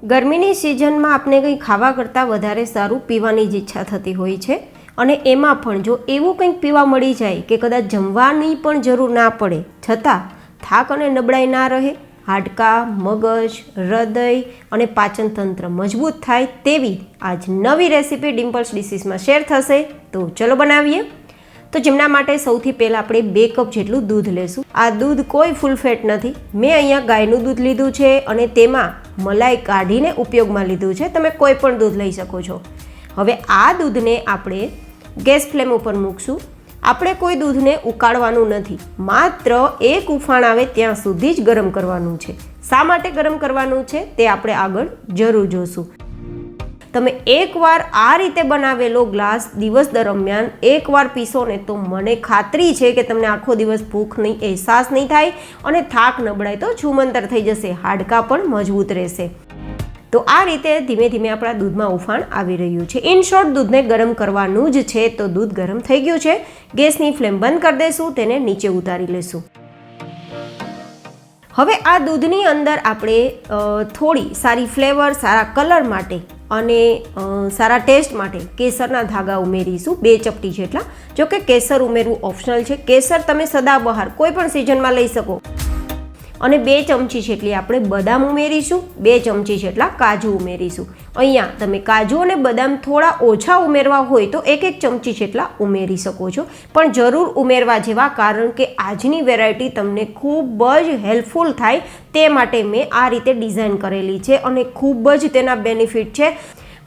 ગરમીની સિઝનમાં આપણે કંઈ ખાવા કરતાં વધારે સારું પીવાની જ ઈચ્છા થતી હોય છે અને એમાં પણ જો એવું કંઈક પીવા મળી જાય કે કદાચ જમવાની પણ જરૂર ના પડે છતાં થાક અને નબળાઈ ના રહે, હાડકાં, મગજ, હૃદય અને પાચન તંત્ર મજબૂત થાય તેવી આજ નવી રેસીપી ડિમ્પલ્સ ડિશીસમાં શેર થશે. તો ચલો બનાવીએ. તો જેમના માટે સૌથી પહેલાં આપણે 2 કપ જેટલું દૂધ લેશું. આ દૂધ કોઈ ફૂલ ફેટ નથી. મેં અહીંયા ગાયનું દૂધ લીધું છે અને તેમાં મલાઈ કાઢીને ઉપયોગમાં લીધું છે. તમે કોઈ પણ દૂધ લઈ શકો છો. હવે આ દૂધને આપણે ગેસ ફ્લેમ ઉપર મૂકશું. આપણે કોઈ દૂધને ઉકાળવાનું નથી, માત્ર એક ઉફાણ આવે ત્યાં સુધી જ ગરમ કરવાનું છે. શા માટે ગરમ કરવાનું છે તે આપણે આગળ જરૂર જોશું. તમે એકવાર આ રીતે બનાવેલો ગ્લાસ દિવસ દરમિયાન એકવાર પીશો ને તો મને ખાતરી છે કે તમને આખો દિવસ ભૂખ નહીં, અહેસાસ નહીં થાય અને થાક નબળાઈ તો છૂમંતર થઈ જશે, હાડકાં પણ મજબૂત રહેશે. તો આ રીતે ધીમે ધીમે આપણા દૂધમાં ઉફાણ આવી રહ્યું છે. ઇન શોર્ટ દૂધને ગરમ કરવાનું જ છે. તો દૂધ ગરમ થઈ ગયું છે. ગેસની ફ્લેમ બંધ કરી દઈશું, તેને નીચે ઉતારી લઈશું. હવે આ દૂધની અંદર આપણે થોડી સારી ફ્લેવર, સારા કલર માટે અને સારા ટેસ્ટ માટે કેસરના ધાગા ઉમેરીશું 2 ચપટી જેટલા. જો કે કેસર ઉમેરવું ઓપ્શનલ છે. કેસર તમે સદાબહાર કોઈ પણ સિઝનમાં લઈ શકો. અને 2 ચમચી જેટલી આપણે બદામ ઉમેરીશું, 2 ચમચી જેટલા કાજુ ઉમેરીશું. અહીંયા તમે કાજુ અને બદામ થોડા ઓછા ઉમેરવા હોય તો 1-1 ચમચી જેટલા ઉમેરી શકો છો, પણ જરૂર ઉમેરવા જેવા, કારણ કે આજની વેરાયટી તમને ખૂબ જ હેલ્પફુલ થાય તે માટે મેં આ રીતે ડિઝાઇન કરેલી છે અને ખૂબ જ તેના બેનિફિટ છે.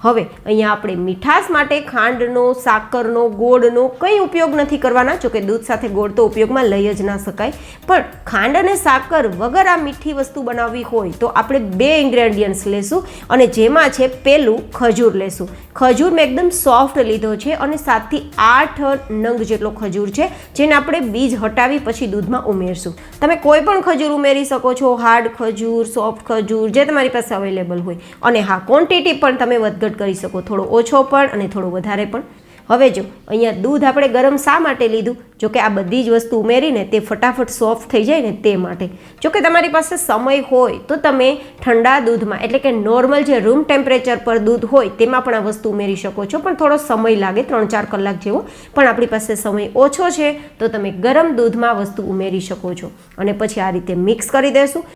હવે અહીંયા આપણે મીઠાશ માટે ખાંડનો, સાકરનો, ગોળનો કંઈ ઉપયોગ નથી કરવાના. જોકે દૂધ સાથે ગોળ તો ઉપયોગમાં લઈ જ ના શકાય, પણ ખાંડ અને સાકર વગર આ મીઠી વસ્તુ બનાવવી હોય તો આપણે 2 ઇન્ગ્રેડિયન્ટ્સ લેશું અને જેમાં છે પહેલું ખજૂર લેશું. ખજૂર મેં એકદમ સોફ્ટ લીધો છે અને 7 થી 8 નંગ જેટલો ખજૂર છે, જેને આપણે બીજ હટાવી પછી દૂધમાં ઉમેરશું. તમે કોઈ પણ ખજૂર ઉમેરી શકો છો, હાર્ડ ખજૂર, સોફ્ટ ખજૂર, જે તમારી પાસે અવેલેબલ હોય. અને હા, ક્વોન્ટિટી પણ તમે વધઘટ કરી શકો, થોડો ઓછો પણ અને થોડો વધારે પણ. હવે જો અહીંયા દૂધ આપણે ગરમ શા માટે લીધું? જો કે આ બધી જ વસ્તુ ઉમેરીને તે ફટાફટ સોફ્ટ થઈ જાય ને તે માટે. જો કે તમારી પાસે સમય હોય તો તમે ઠંડા દૂધમાં, એટલે કે નોર્મલ જે રૂમ ટેમ્પરેચર પર દૂધ હોય તેમાં પણ આ વસ્તુ ઉમેરી શકો છો, પણ થોડો સમય લાગે, 3-4 કલાક જેવો. પણ આપણી પાસે સમય ઓછો છે તો તમે ગરમ દૂધમાં વસ્તુ ઉમેરી શકો છો અને પછી આ રીતે મિક્સ કરી દેશું.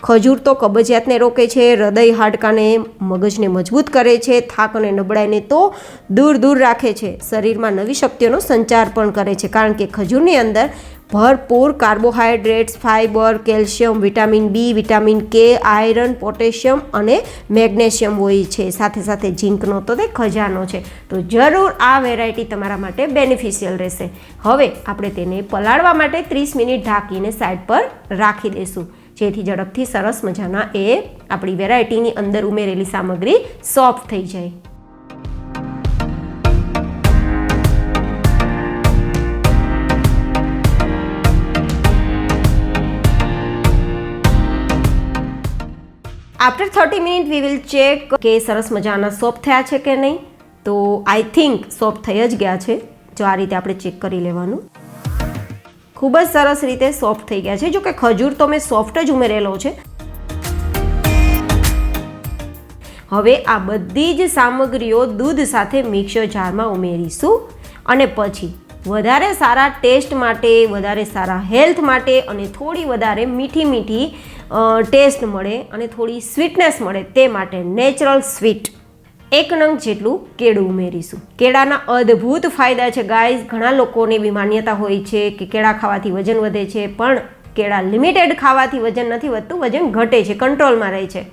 ખજૂર તો કબજિયાતને રોકે છે, હૃદય, હાડકાને, મગજને મજબૂત કરે છે, થાક અને નબળાઈને તો દૂર રાખે છે, શરીરમાં નવી શક્તિઓનો સંચાર પણ કરે છે, કારણ કે ખજૂરની અંદર ભરપૂર carbohydrates, fibre, calcium, vitamin B, vitamin K, iron, potassium અને મેગ્નેશિયમ હોય છે. સાથે સાથે ઝીંકનો તો તે ખજાનો છે. તો જરૂર આ વેરાયટી તમારા માટે બેનિફિશિયલ રહેશે. હવે આપણે તેને પલાળવા માટે 30 મિનિટ ઢાંકીને સાઈડ પર રાખી દઈશું, જેથી ઝડપથી સરસ મજાના એ આપણી વેરાયટીની અંદર ઉમેરેલી સામગ્રી સોફ્ટ થઈ જાય. After 30 minute we will check કે સરસ મજાના સોફ્ટ થયા છે કે નહીં. તો આઈ થિંક સોફ્ટ થઈ જ ગયા છે. જો આ રીતે આપણે ચેક કરી લેવાનું. ખૂબ જ સરસ રીતે સોફ્ટ થઈ ગયા છે. જો કે ખજૂર તો મેં સોફ્ટ જ ઉમેરેલો છે. હવે આ બધી જ સામગ્રીઓ દૂધ સાથે મિક્સર જારમાં ઉમેરીશું અને પછી વધારે સારા ટેસ્ટ માટે, વધારે સારા હેલ્થ માટે અને થોડી વધારે મીઠી ટેસ્ટ મળે અને થોડી સ્વીટનેસ મળે તે માટે નેચરલ સ્વીટ 1 નંગ જેટલું કેળું ઉમેરીશું. કેળાના અદ્ભુત ફાયદા છે ગાઈઝ. ઘણા લોકોને એવી માન્યતા હોય છે કે કેળા ખાવાથી વજન વધે છે, પણ કેળા લિમિટેડ ખાવાથી વજન નથી વધતું, વજન ઘટે છે, કંટ્રોલમાં રહે છે.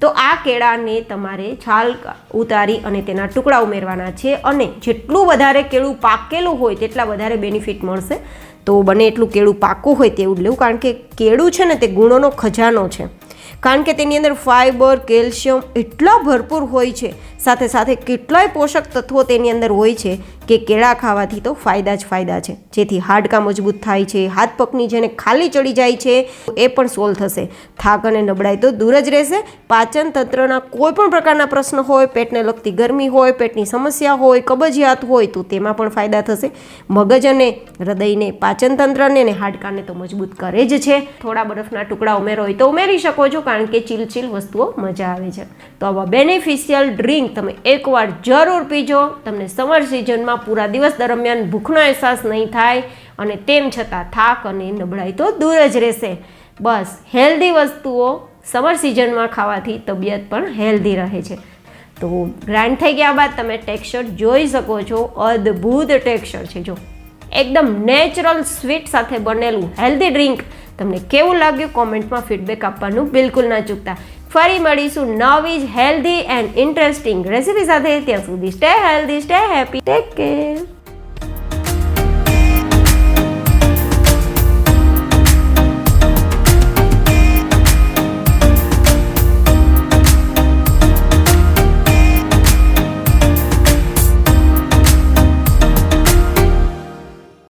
તો આ કેળાને તમારે છાલ ઉતારી અને તેના ટુકડા ઉમેરવાના છે અને જેટલું વધારે કેળું પાકેલું હોય તેટલા વધારે બેનિફિટ મળશે. તો બને એટલું કેળું પાકું હોય તેવું જ લેવું, કારણ કે કેળું છે ને તે ગુણોનો ખજાનો છે. કારણ કે તેની અંદર ફાઇબર, કેલ્શિયમ એટલા ભરપૂર હોય છે, સાથે સાથે કેટલાય પોષક તત્વો તેની અંદર હોય છે કે કેળા ખાવાથી તો ફાયદા જ ફાયદા છે. જેથી હાડકાં મજબૂત થાય છે, હાથ પગની જેને ખાલી ચડી જાય છે એ પણ સોલ્વ થશે, થાક અને નબળાઈ તો દૂર જ રહેશે. પાચન તંત્રના કોઈ પણ પ્રકારના પ્રશ્ન હોય, પેટને લગતી ગરમી હોય, પેટની સમસ્યા હોય, કબજિયાત હોય તો તેમાં પણ ફાયદા થશે. મગજ અને હૃદયને, પાચન તંત્રને અને હાડકાને તો મજબૂત કરે જ છે. થોડા બરફના ટુકડા ઉમેરો હોય તો ઉમેરી શકો છો, કારણ કે ચીલ વસ્તુઓ મજા આવે છે. તો આવા બેનિફિશિયલ ડ્રિંક તમે એકવાર જરૂર પીજો. તમને સમર સિઝનમાં પૂરા દિવસ દરમિયાન ભૂખનો અહેસાસ નહીં થાય અને તેમ છતાં થાક અને નબળાઈ તો દૂર જ રહેશે. બસ હેલ્ધી વસ્તુઓ સમર સિઝનમાં ખાવાથી તબિયત પણ હેલ્ધી રહે છે. તો ગ્રાઇન્ડ થઈ ગયા બાદ તમે ટેક્સચર જોઈ શકો છો. અદ્ભુત ટેક્સચર છે. જો એકદમ નેચરલ સ્વીટ સાથે બનેલું હેલ્ધી ડ્રિંક તમને કેવું લાગ્યું કોમેન્ટમાં ફીડબેક આપવાનું બિલકુલ ના ચૂકતા. ફરી મળીશું નવી જ હેલ્ધી એન્ડ ઇન્ટરેસ્ટિંગ રેસિપી સાથે. ત્યાં સુધી stay healthy, stay happy, take care.